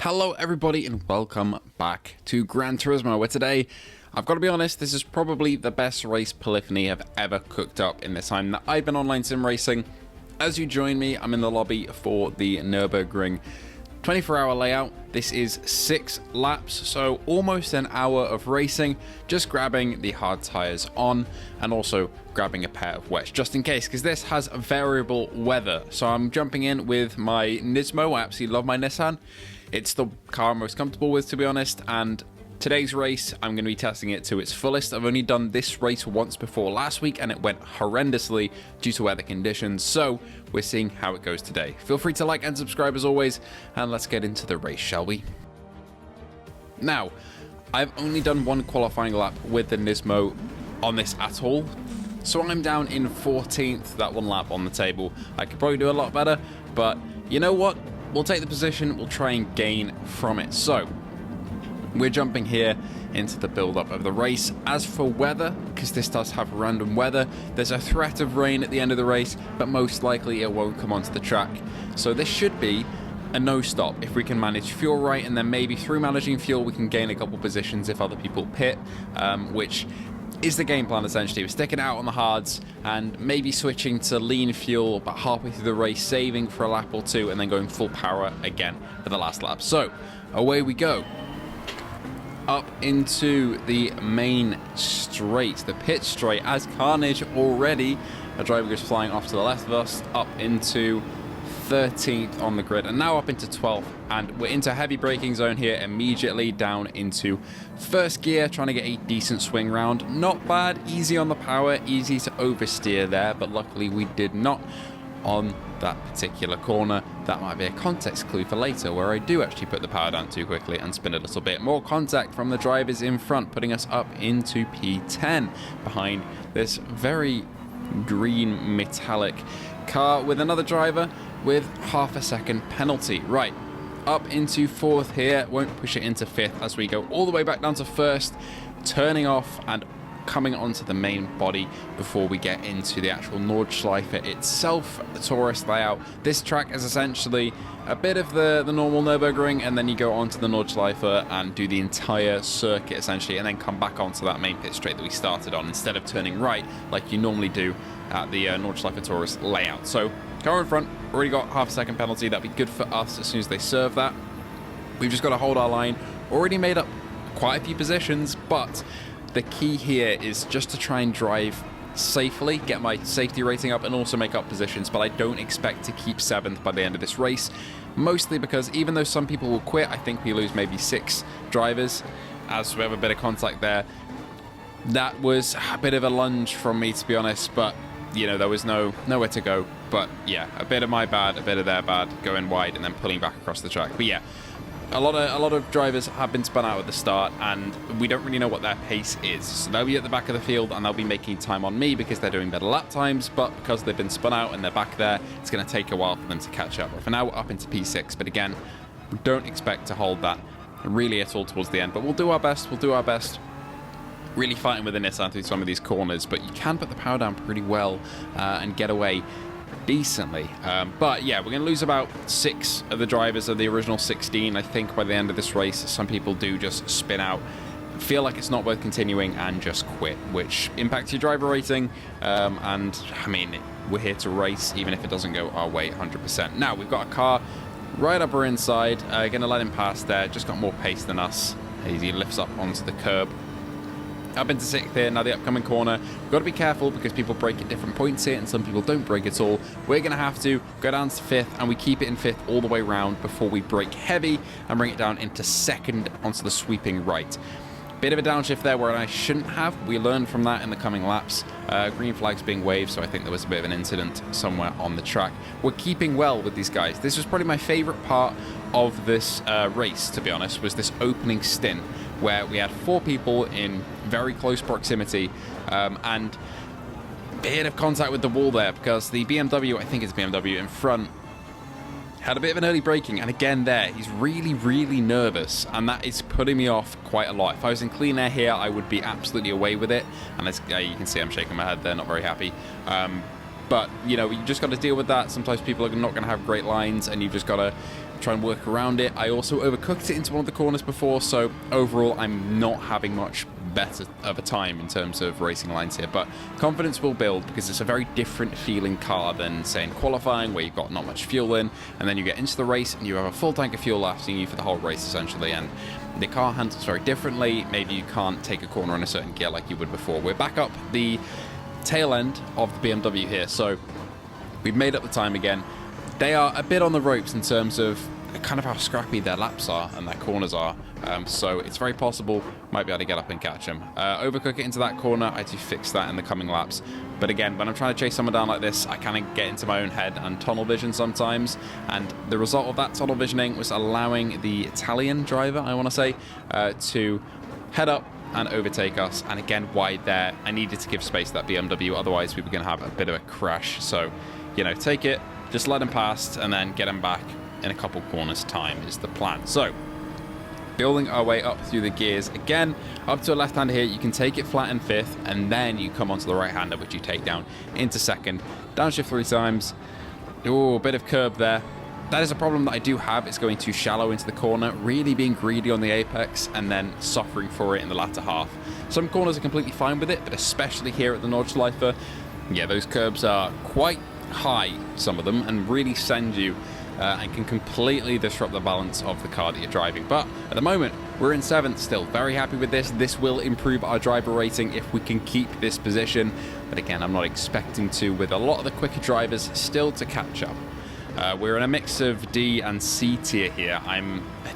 Hello everybody and welcome back to Gran Turismo, where today, I've got to be honest, this is probably the best race polyphony I've ever cooked up in the time that I've been online sim racing. As you join me, I'm in the lobby for the Nürburgring 24-hour layout. This is 6 laps, so almost an hour of racing, just grabbing the hard tyres on and also grabbing a pair of wets just in case, because this has variable weather. So I'm jumping in with my Nismo. I absolutely love my Nissan. It's the car I'm most comfortable with, to be honest, and today's race, I'm going to be testing it to its fullest. I've only done this race once before last week, and it went horrendously due to weather conditions, so we're seeing how it goes today. Feel free to like and subscribe as always, and let's get into the race, shall we? Now, I've only done one qualifying lap with the Nismo on this at all, so I'm down in 14th, that one lap on the table. I could probably do a lot better, but you know what? We'll take the position, we'll try and gain from it. So, we're jumping here into the build-up of the race. As for weather, because this does have random weather, there's a threat of rain at the end of the race, but most likely it won't come onto the track. So this should be a no-stop if we can manage fuel right, and then maybe through managing fuel we can gain a couple positions if other people pit, which is the game plan essentially. We're sticking it out on the hards and maybe switching to lean fuel about halfway through the race, saving for a lap or two, and then going full power again for the last lap. So away we go. Up into the main straight, the pit straight, as Carnage already, a driver goes flying off to the left of us, up into 13th on the grid, and now up into 12th, and we're into heavy braking zone here immediately, down into first gear, trying to get a decent swing round. Not bad, easy on the power, easy to oversteer there, but luckily we did not on that particular corner. That might be a context clue for later, where I do actually put the power down too quickly and spin a little bit. More contact from the drivers in front, putting us up into P10 behind this very green metallic car with another driver with half a second penalty. Right, up into 4th here, won't push it into 5th as we go all the way back down to 1st, turning off and coming onto the main body before we get into the actual Nordschleife itself, the tourist layout. This track is essentially a bit of the normal Nürburgring, and then you go onto the Nordschleife and do the entire circuit essentially, and then come back onto that main pit straight that we started on, instead of turning right like you normally do at the Nordschleife tourist layout. So car in front, already got half a second penalty. That'd be good for us as soon as they serve that. We've just got to hold our line. Already made up quite a few positions, but the key here is just to try and drive safely, get my safety rating up, and also make up positions. But I don't expect to keep 7th by the end of this race, mostly because even though some people will quit, I think we lose maybe 6 drivers as we have a bit of contact there. That was a bit of a lunge from me, to be honest, but you know, there was nowhere to go. But yeah, a bit of my bad, a bit of their bad, going wide and then pulling back across the track. But yeah, a lot of drivers have been spun out at the start, and we don't really know what their pace is. So they'll be at the back of the field and they'll be making time on me because they're doing better lap times, but because they've been spun out and they're back there, it's going to take a while for them to catch up. But for now, we're up into P6, but again, we don't expect to hold that really at all towards the end, but we'll do our best. Really fighting with the Nissan through some of these corners, but you can put the power down pretty well and get away decently. But yeah, we're going to lose about 6 of the drivers of the original 16, I think, by the end of this race. Some people do just spin out, feel like it's not worth continuing, and just quit, which impacts your driver rating. And I mean, we're here to race, even if it doesn't go our way 100%. Now, we've got a car right up our inside, going to let him pass there, just got more pace than us. He lifts up onto the curb. Up into 6th here, now the upcoming corner. We've got to be careful because people brake at different points here and some people don't brake at all. We're going to have to go down to 5th, and we keep it in 5th all the way around before we brake heavy and bring it down into 2nd onto the sweeping right. Bit of a downshift there where I shouldn't have. We learned from that in the coming laps. Green flags being waved, so I think there was a bit of an incident somewhere on the track. We're keeping well with these guys. This was probably my favourite part of this race, to be honest, was this opening stint where we had 4 people in very close proximity, and a bit of contact with the wall there because the BMW, I think it's BMW in front, had a bit of an early braking, and again there, he's really nervous, and that is putting me off quite a lot. If I was in clean air here, I would be absolutely away with it, and as you can see, I'm shaking my head there, not very happy. But, you know, you just got to deal with that. Sometimes people are not going to have great lines, and you've just got to try and work around it. I also overcooked it into one of the corners before, so overall I'm not having much better of a time in terms of racing lines here, but confidence will build because it's a very different feeling car than, say, in qualifying, where you've got not much fuel in, and then you get into the race and you have a full tank of fuel lasting you for the whole race essentially, and the car handles very differently. Maybe you can't take a corner on a certain gear like you would before. We're back up the tail end of the BMW here, so we've made up the time again. They are a bit on the ropes in terms of kind of how scrappy their laps are and their corners are, so it's very possible might be able to get up and catch them. Overcook it into that corner. I do fix that in the coming laps, but again, when I'm trying to chase someone down like this, I kind of get into my own head and tunnel vision sometimes, and the result of that tunnel visioning was allowing the Italian driver, I want to say, to head up and overtake us, and again, wide there. I needed to give space to that BMW, otherwise we were going to have a bit of a crash. So, you know, take it, just let him past, and then get him back in a couple corners time is the plan. So, building our way up through the gears again, up to a left-hander here. You can take it flat in fifth, and then you come onto the right-hander, which you take down into second. Downshift 3 times. Oh, a bit of curb there. That is a problem that I do have. It's going too shallow into the corner, really being greedy on the apex, and then suffering for it in the latter half. Some corners are completely fine with it, but especially here at the Nordschleife, yeah, those curbs are quite high, some of them, and really send you and can completely disrupt the balance of the car that you're driving. But at the moment, we're in 7th still. Very happy with this. This will improve our driver rating if we can keep this position. But again, I'm not expecting to, with a lot of the quicker drivers still to catch up. We're in a mix of D and C tier here. I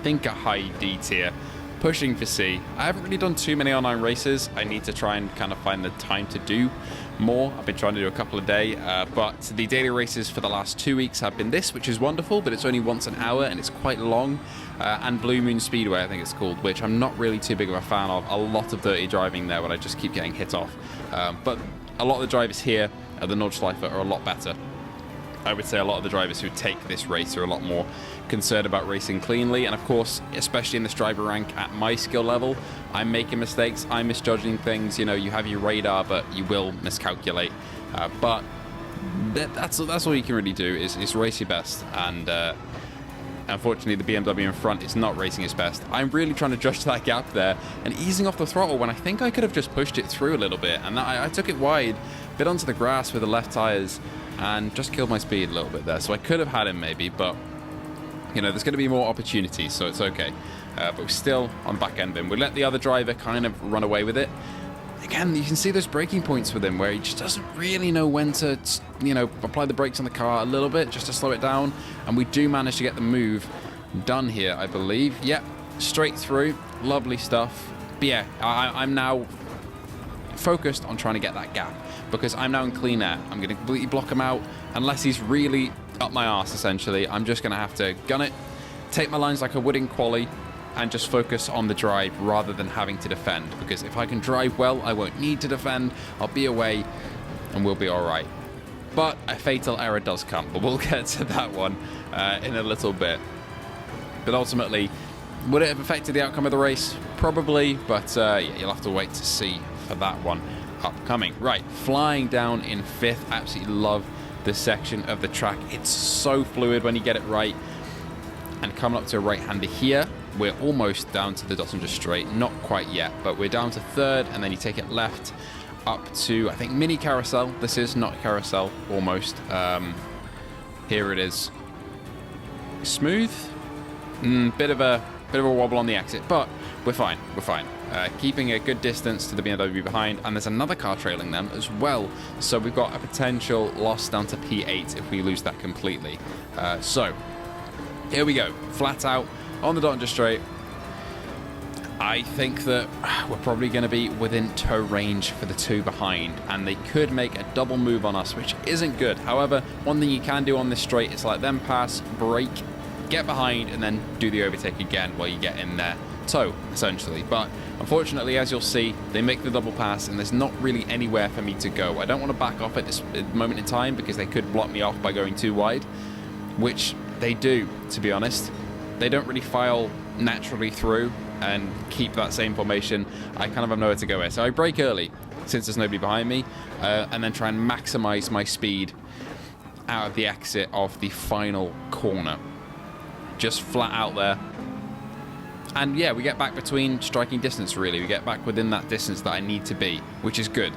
think, a high D tier, pushing for C. I haven't really done too many online races. I need to try and kind of find the time to do more. I've been trying to do a couple a day, but the daily races for the last 2 weeks have been this, which is wonderful, but it's only once an hour and it's quite long. And Blue Moon Speedway, I think it's called, which I'm not really too big of a fan of. A lot of dirty driving there when I just keep getting hit off. But a lot of the drivers here at the Nordschleife are a lot better. I would say a lot of the drivers who take this race are a lot more concerned about racing cleanly, and of course, especially in this driver rank at my skill level, I'm making mistakes, I'm misjudging things. You know, you have your radar, but you will miscalculate. But that's all you can really do is race your best, and unfortunately the BMW in front is not racing its best. I'm really trying to judge that gap there and easing off the throttle when I think I could have just pushed it through a little bit, and I took it wide, bit onto the grass with the left tyres, and just killed my speed a little bit there. So I could have had him maybe, but you know, there's going to be more opportunities, so it's okay. But we're still on back end of him. We let the other driver kind of run away with it. Again, you can see those braking points with him where he just doesn't really know when to, you know, apply the brakes on the car a little bit just to slow it down. And we do manage to get the move done here, I believe. Yep, straight through. Lovely stuff. But yeah, I'm now focused on trying to get that gap because I'm now in clean air. I'm going to completely block him out unless he's really up my arse, essentially. I'm just going to have to gun it, take my lines like I would in quali, and just focus on the drive rather than having to defend, because if I can drive well, I won't need to defend. I'll be away and we'll be all right. But a fatal error does come, but we'll get to that one in a little bit. But ultimately, would it have affected the outcome of the race? Probably, but yeah, you'll have to wait to see for that one upcoming. Right, flying down in 5th. Absolutely love this section of the track. It's so fluid when you get it right. And coming up to a right-hander here, we're almost down to the Dottinger straight. Not quite yet, but we're down to 3rd, and then you take it left up to, I think, mini carousel. This is not carousel, almost. Here it is. Smooth. Bit of a wobble on the exit, but we're fine. We're fine. Keeping a good distance to the BMW behind, and there's another car trailing them as well. So we've got a potential loss down to P8 if we lose that completely. So here we go, flat out on the Dottinger straight. I think that we're probably going to be within tow range for the two behind, and they could make a double move on us, which isn't good. However, one thing you can do on this straight is let them pass, brake, get behind, and then do the overtake again while you get in their tow, essentially. But unfortunately, as you'll see, they make the double pass, and there's not really anywhere for me to go. I don't want to back off at this moment in time because they could block me off by going too wide, which they do, to be honest. They don't really file naturally through and keep that same formation. I kind of have nowhere to go here. So I brake early, since there's nobody behind me, and then try and maximize my speed out of the exit of the final corner. just flat out there. And yeah, we get back between striking distance, really. We get back within that distance that I need to be, which is good.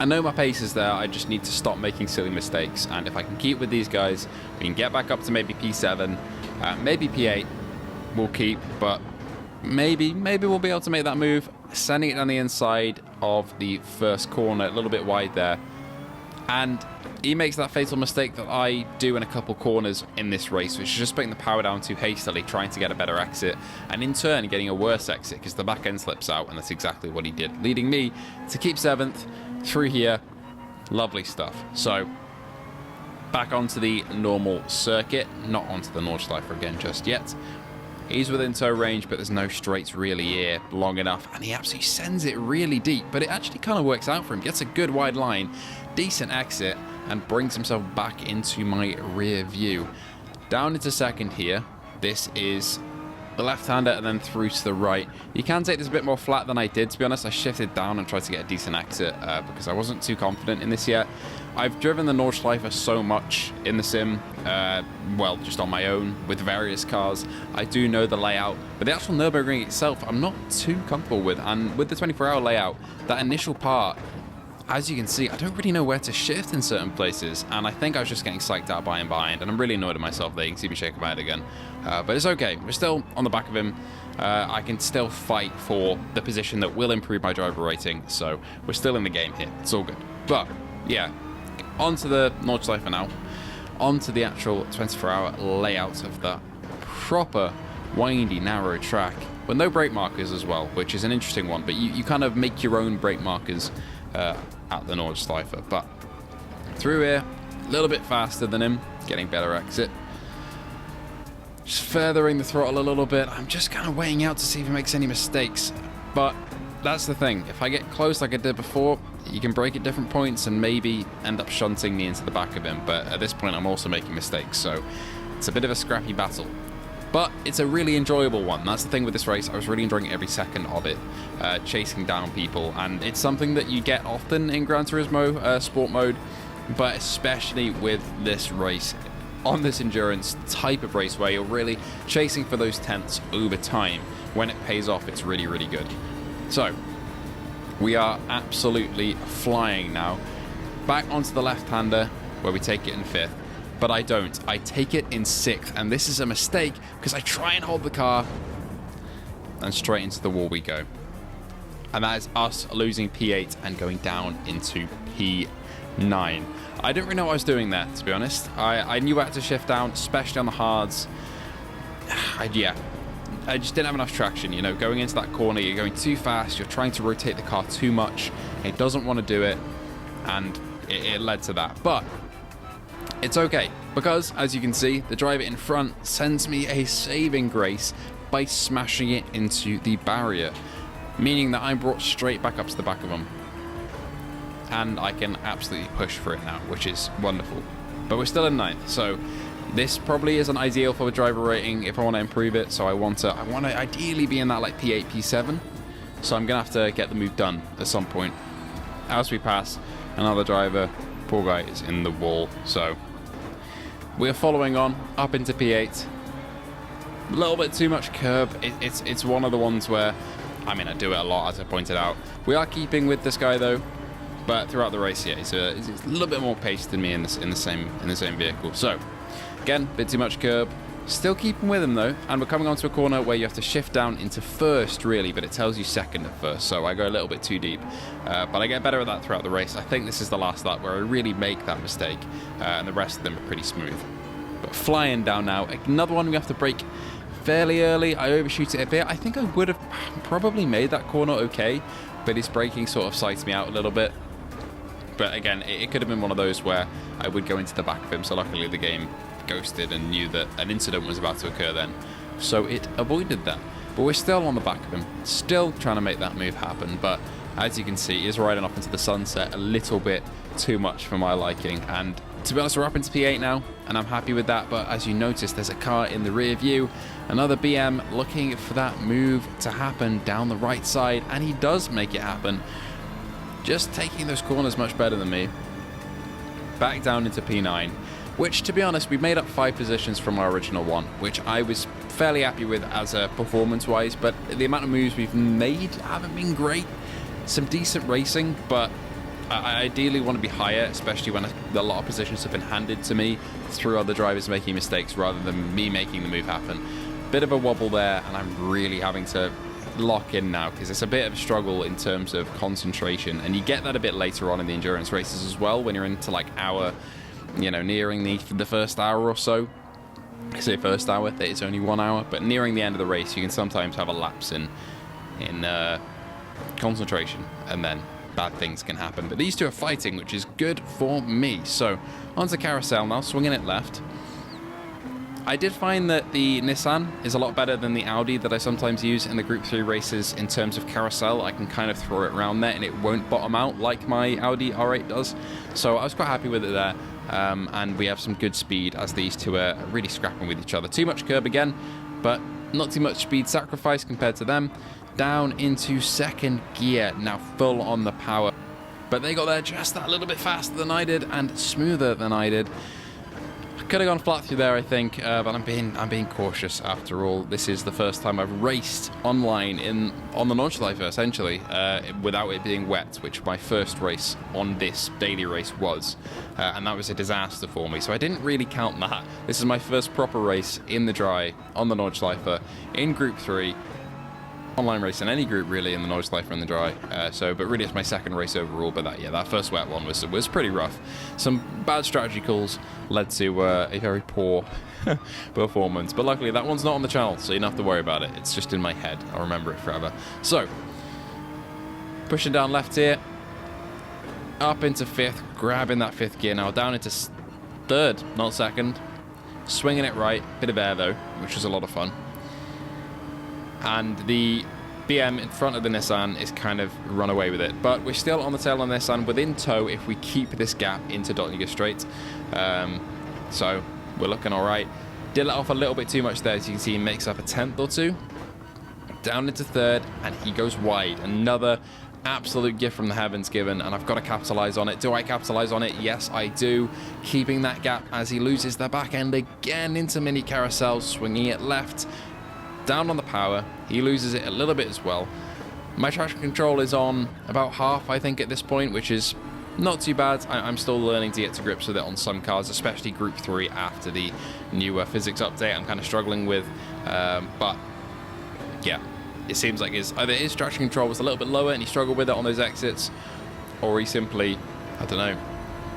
I know my pace is there, I just need to stop making silly mistakes. And if I can keep with these guys, we can get back up to maybe P7, maybe P8 we'll keep, but maybe we'll be able to make that move, sending it down the inside of the first corner, a little bit wide there. And he makes that fatal mistake that I do in a couple corners in this race, which is just putting the power down too hastily, trying to get a better exit, and in turn getting a worse exit because the back end slips out, and that's exactly what he did, leading me to keep 7th through here. Lovely stuff. So back onto the normal circuit, not onto the Nordschleife again just yet. He's within tow range, but there's no straights really here long enough, and he absolutely sends it really deep, but it actually kind of works out for him. Gets a good wide line, decent exit, and brings himself back into my rear view. Down into second here. This is the left-hander and then through to the right. You can take this a bit more flat than I did, to be honest. I shifted down and tried to get a decent exit because I wasn't too confident in this yet. I've driven the Nordschleife so much in the sim, well, just on my own with various cars. I do know the layout, but the actual Nürburgring itself I'm not too comfortable with. And with the 24-hour layout, that initial part, as you can see, I don't really know where to shift in certain places, and I think I was just getting psyched out by and behind, and I'm really annoyed at myself there. You can see me shaking my head again. But it's okay. We're still on the back of him. I can still fight for the position that will improve my driver rating, so we're still in the game here. It's all good. But, yeah, onto the Nordschleife now. Onto the actual 24-hour layout of that proper, windy, narrow track, with no brake markers as well, which is an interesting one, but you kind of make your own brake markers at the Nordschleife. But through here, a little bit faster than him, getting better exit. Just furthering the throttle a little bit. I'm just kind of waiting out to see if he makes any mistakes. But that's the thing. If I get close like I did before, you can brake at different points and maybe end up shunting me into the back of him. But at this point, I'm also making mistakes. So it's a bit of a scrappy battle. But it's a really enjoyable one. That's the thing with this race. I was really enjoying every second of it, chasing down people. And it's something that you get often in Gran Turismo sport mode, but especially with this race, on this endurance type of race where you're really chasing for those tenths over time. When it pays off, it's really, really good. So we are absolutely flying now. Back onto the left-hander where we take it in 5th. But I don't. I take it in 6th, and this is a mistake because I try and hold the car, and straight into the wall we go. And that is us losing P8 and going down into P9. I didn't really know what I was doing there, to be honest. I knew I had to shift down, especially on the hards. I just didn't have enough traction, you know. Going into that corner, you're going too fast, you're trying to rotate the car too much. It doesn't want to do it, and it led to that. But it's okay, because, as you can see, the driver in front sends me a saving grace by smashing it into the barrier, meaning that I'm brought straight back up to the back of him. And I can absolutely push for it now, which is wonderful. But we're still in 9th, so this probably isn't ideal for the driver rating if I want to improve it. So I want to ideally be in that like P8, P7. So I'm going to have to get the move done at some point. As we pass another driver, poor guy is in the wall, so we're following on up into P8. A little bit too much curb. It's one of the ones where, I mean, I do it a lot, as I pointed out. We are keeping with this guy though, but throughout the race, yeah, he's a little bit more paced than me in the same vehicle. So again, a bit too much curb. Still keeping with him though, and we're coming onto a corner where you have to shift down into 1st really, but it tells you 2nd at first, so I go a little bit too deep. But I get better at that throughout the race. I think this is the last lap where I really make that mistake, and the rest of them are pretty smooth. But flying down now, another one we have to brake fairly early. I overshoot it a bit. I think I would have probably made that corner okay, but his braking sort of psyched me out a little bit. But again, it could have been one of those where I would go into the back of him, so luckily the game ghosted and knew that an incident was about to occur then, so it avoided that. But we're still on the back of him, still trying to make that move happen, but as you can see, he's riding off into the sunset a little bit too much for my liking. And to be honest, we're up into P8 now, and I'm happy with that. But as you notice, there's a car in the rear view, another BM looking for that move to happen down the right side, and he does make it happen, just taking those corners much better than me. Back down into P9. which, to be honest, we made up 5 positions from our original one, which I was fairly happy with as a performance-wise, but the amount of moves we've made haven't been great. Some decent racing, but I ideally want to be higher, especially when a lot of positions have been handed to me through other drivers making mistakes rather than me making the move happen. Bit of a wobble there, and I'm really having to lock in now because it's a bit of a struggle in terms of concentration, and you get that a bit later on in the endurance races as well when you're into like hour, nearing the first hour or so. I say first hour, that it's only 1 hour, but nearing the end of the race you can sometimes have a lapse in concentration, and then bad things can happen. But these two are fighting, which is good for me. So onto carousel now, swinging it left. I did find that the Nissan is a lot better than the Audi that I sometimes use in the Group 3 races in terms of carousel. I can kind of throw it around there and it won't bottom out like my Audi R8 does. So I was quite happy with it there. And we have some good speed as these two are really scrapping with each other. Too much curb again, but not too much speed sacrifice compared to them. Down into second gear, now full on the power. But they got there just that little bit faster than I did and smoother than I did. I could have gone flat through there, I think, but I'm being cautious after all. This is the first time I've raced online on the Nordschleife, essentially, without it being wet, which my first race on this daily race was, and that was a disaster for me, so I didn't really count that. This is my first proper race in the dry on the Nordschleife in Group 3. Online race in any group really in the Nordschleife in the dry, but really it's my second race overall. But that first wet one was pretty rough. Some bad strategy calls led to a very poor performance, but luckily that one's not on the channel, so you don't have to worry about it. It's just in my head. I'll remember it forever. So pushing down left here, up into 5th, grabbing that 5th gear now, down into 3rd, not 2nd, swinging it right, bit of air though, which was a lot of fun. And the BM in front of the Nissan is kind of run away with it. But we're still on the tail on the Nissan within tow if we keep this gap into Dottinger Straight. So we're looking all right. Did let off a little bit too much there. As you can see, he makes up a 10th or 2. Down into 3rd, and he goes wide. Another absolute gift from the heavens given, and I've got to capitalize on it. Do I capitalize on it? Yes, I do. Keeping that gap as he loses the back end again into mini carousels, swinging it left. Down on the power, he loses it a little bit as well. My traction control is on about half, I think, at this point, which is not too bad. I'm still learning to get to grips with it on some cars, especially Group 3 after the newer physics update. I'm kind of struggling with, but yeah, it seems like either his traction control was a little bit lower and he struggled with it on those exits, or he simply, I don't know,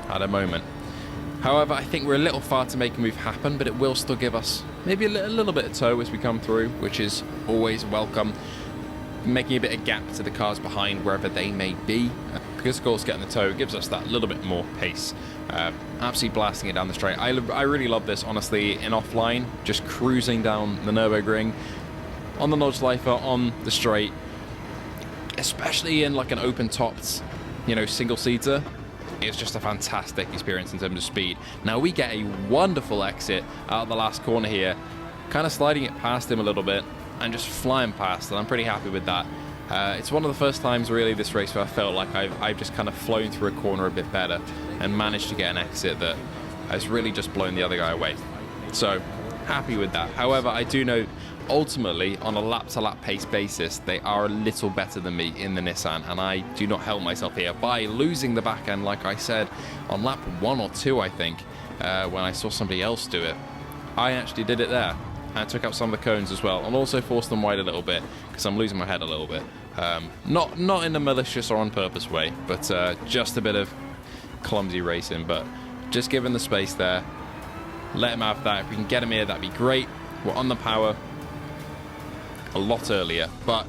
had a moment. However, I think we're a little far to make a move happen, but it will still give us maybe a little bit of tow as we come through, which is always welcome. Making a bit of gap to the cars behind wherever they may be. Because of course getting the tow gives us that little bit more pace. Absolutely blasting it down the straight. I really love this, honestly, in offline. Just cruising down the Nürburgring on the Nordschleife on the straight. Especially in like an open-topped, single-seater. It's just a fantastic experience in terms of speed. Now we get a wonderful exit out of the last corner here, kind of sliding it past him a little bit and just flying past, and I'm pretty happy with that. It's one of the first times really this race where I felt like I've just kind of flown through a corner a bit better and managed to get an exit that has really just blown the other guy away. So happy with that. However, I do know ultimately on a lap-to-lap pace basis they are a little better than me in the Nissan, and I do not help myself here by losing the back end like I said on lap 1 or 2, I think, when I saw somebody else do it. I actually did it there and took out some of the cones as well, and also forced them wide a little bit because I'm losing my head a little bit. Not in a malicious or on purpose way, but just a bit of clumsy racing, but just given the space there, let him have that. If we can get him here, that'd be great. We're on the power a lot earlier, but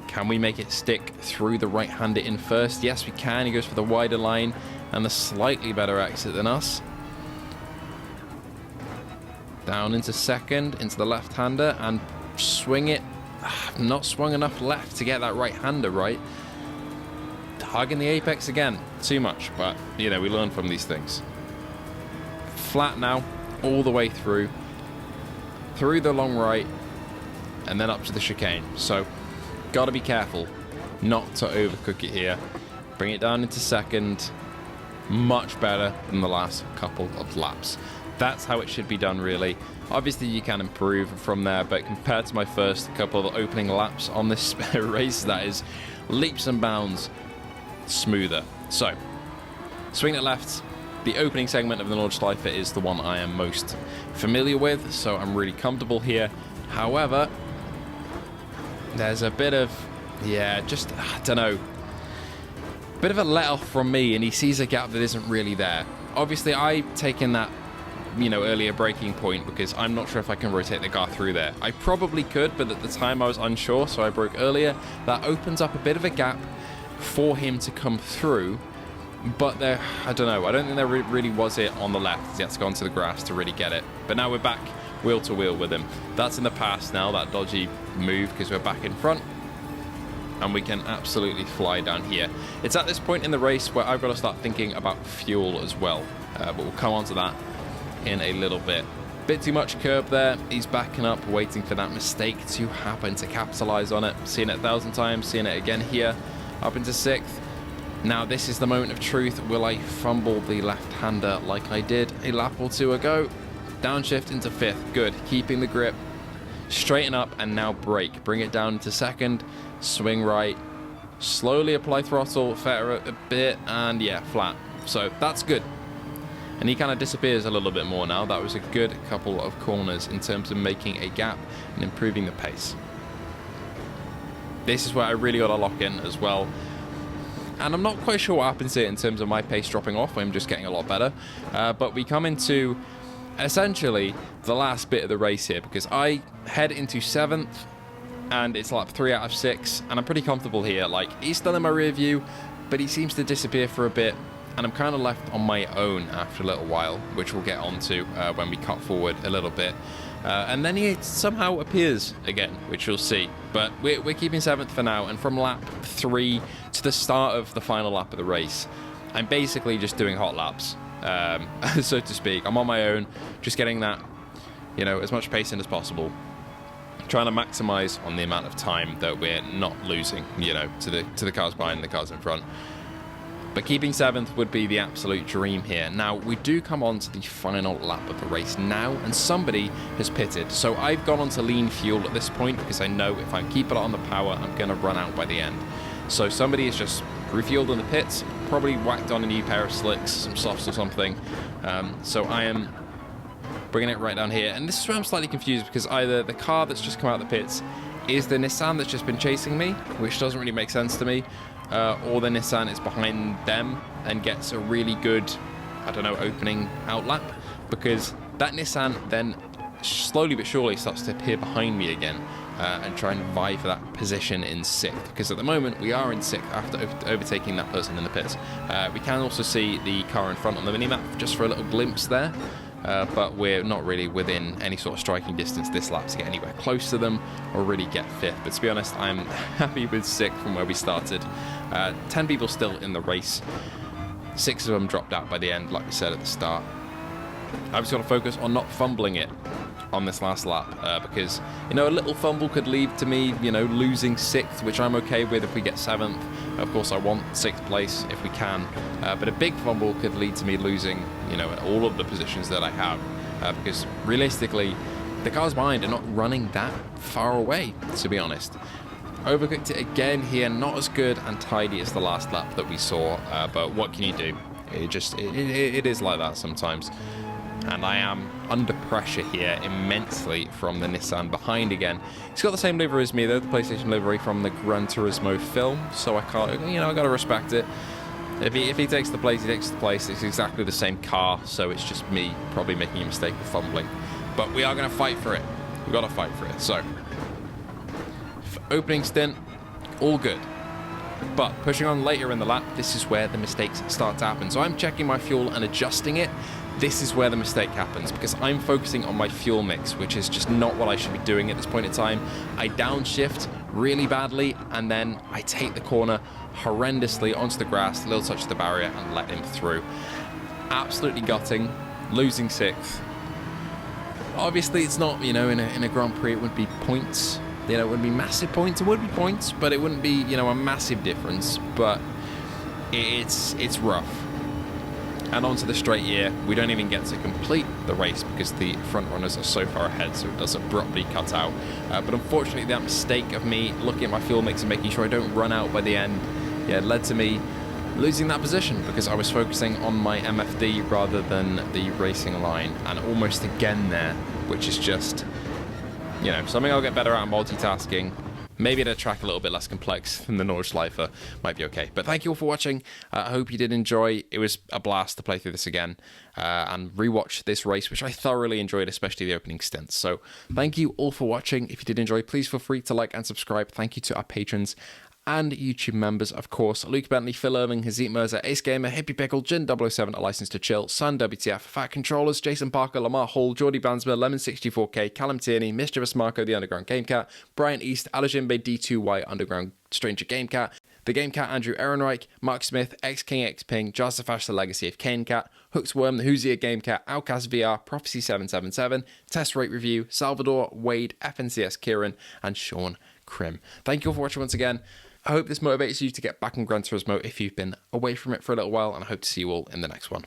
can we make it stick through the right-hander in first? Yes, we can. He goes for the wider line and the slightly better exit than us. Down into 2nd, into the left-hander, and swing it. Not swung enough left to get that right-hander right. Hugging the apex again. Too much, but, we learn from these things. Flat now, all the way through the long right, and then up to the chicane. So, gotta be careful not to overcook it here. Bring it down into 2nd. much better than the last couple of laps. That's how it should be done, really. Obviously, you can improve from there, but compared to my first couple of opening laps on this race, that is leaps and bounds smoother. So, swing it left. The opening segment of the Nordschleife is the one I am most familiar with, so I'm really comfortable here. However, there's a bit of, I don't know, bit of a let off from me, and he sees a gap that isn't really there. Obviously, I've taken that, earlier braking point because I'm not sure if I can rotate the car through there. I probably could, but at the time I was unsure, so I broke earlier. That opens up a bit of a gap for him to come through, but there, I don't know, I don't think there really was it on the left. He had to go onto the grass to really get it. But now we're back wheel to wheel with him. That's in the past now, that dodgy move, because we're back in front. And we can absolutely fly down here. It's at this point in the race where I've got to start thinking about fuel as well. But we'll come on to that in a little bit. Bit too much curb there. He's backing up, waiting for that mistake to happen to capitalize on it. Seen it 1,000 times, seeing it again here. Up into 6th. Now this is the moment of truth. Will I fumble the left-hander like I did a lap or two ago? Downshift into 5th. Good. Keeping the grip. Straighten up and now brake. Bring it down to 2nd. Swing right. Slowly apply throttle. Fetter a bit. And yeah, flat. So that's good. And he kind of disappears a little bit more now. That was a good couple of corners in terms of making a gap and improving the pace. This is where I really got to lock in as well. And I'm not quite sure what happens here in terms of my pace dropping off. I'm just getting a lot better. But we come into essentially the last bit of the race here, because I head into 7th and it's lap 3 out of 6. And I'm pretty comfortable here. Like, he's still in my rear view, but he seems to disappear for a bit. And I'm kind of left on my own after a little while, which we'll get onto when we cut forward a little bit. And then he somehow appears again, which you'll see. But we're keeping 7th for now, and from lap 3 to the start of the final lap of the race, I'm basically just doing hot laps, so to speak. I'm on my own, just getting that, as much pace in as possible. Trying to maximize on the amount of time that we're not losing, to the cars behind and the cars in front. But keeping 7th would be the absolute dream here. Now, we do come on to the final lap of the race now, and somebody has pitted. So I've gone on to lean fuel at this point, because I know if I keep it on the power, I'm going to run out by the end. So somebody has just refueled in the pits, probably whacked on a new pair of slicks, some softs or something. So I am bringing it right down here. And this is where I'm slightly confused, because either the car that's just come out of the pits is the Nissan that's just been chasing me, which doesn't really make sense to me. Or the Nissan is behind them and gets a really good, opening out lap, because that Nissan then slowly but surely starts to appear behind me again and try and vie for that position in 6th, because at the moment we are in 6th after overtaking that person in the pits. We can also see the car in front on the minimap just for a little glimpse there. But we're not really within any sort of striking distance this lap to get anywhere close to them or really get 5th. But to be honest, I'm happy with 6th from where we started. 10 people still in the race. 6 of them dropped out by the end, like we said at the start. I've just got to focus on not fumbling it on this last lap, because, a little fumble could lead to me, losing 6th, which I'm okay with if we get 7th. Of course, I want 6th place if we can, but a big fumble could lead to me losing, all of the positions that I have, because realistically, the cars behind are not running that far away, to be honest. Overcooked it again here, not as good and tidy as the last lap that we saw, but what can you do? It is like that sometimes. And I am under pressure here immensely from the Nissan behind again. He's got the same livery as me though, the PlayStation livery from the Gran Turismo film, so I can't, I gotta respect it. If he takes the place, he takes the place. It's exactly the same car, so it's just me probably making a mistake with fumbling. But we are gonna fight for it. We've got to fight for it. So, opening stint, all good. But pushing on later in the lap, this is where the mistakes start to happen. So I'm checking my fuel and adjusting it. This is where the mistake happens, because I'm focusing on my fuel mix, which is just not what I should be doing at this point in time. I downshift really badly, and then I take the corner horrendously onto the grass, a little touch of the barrier, and let him through. Absolutely gutting, losing 6th. Obviously, it's not, in a Grand Prix, it would be points. It wouldn't be massive points. It would be points, but it wouldn't be, a massive difference. But it's rough. And onto the straight year, we don't even get to complete the race because the front runners are so far ahead, so it does abruptly cut out. But unfortunately, that mistake of me looking at my fuel mix and making sure I don't run out by the end, yeah, led to me losing that position because I was focusing on my MFD rather than the racing line, and almost again there, which is just, you know, something I'll get better at multitasking. Maybe at a track a little bit less complex than the Nordschleife might be okay. But thank you all for watching. I hope you did enjoy. It was a blast to play through this again and rewatch this race, which I thoroughly enjoyed, especially the opening stints. So thank you all for watching. If you did enjoy, please feel free to like and subscribe. Thank you to our patrons and YouTube members, of course: Luke Bentley, Phil Irving, Hazit Mirza, Ace Gamer, Hippie Pickle, Jin007, A License to Chill, Sun WTF, Fat Controllers, Jason Parker, Lamar Hall, Geordie Bansmer, Lemon64K, Callum Tierney, Mischievous Marco, The Underground Gamecat, Brian East, Alajimbe D2Y, Underground Stranger Gamecat, The Gamecat, Andrew Ehrenreich, Mark Smith, X King X Ping, Josafash, The Legacy of Kane Cat, Hooks Worm, The Hoosier Gamecat, Outcast VR, Prophecy 777, Test Rate Review, Salvador, Wade, FNCS Kieran, and Sean Krim. Thank you all for watching once again. I hope this motivates you to get back in Gran Turismo if you've been away from it for a little while, and I hope to see you all in the next one.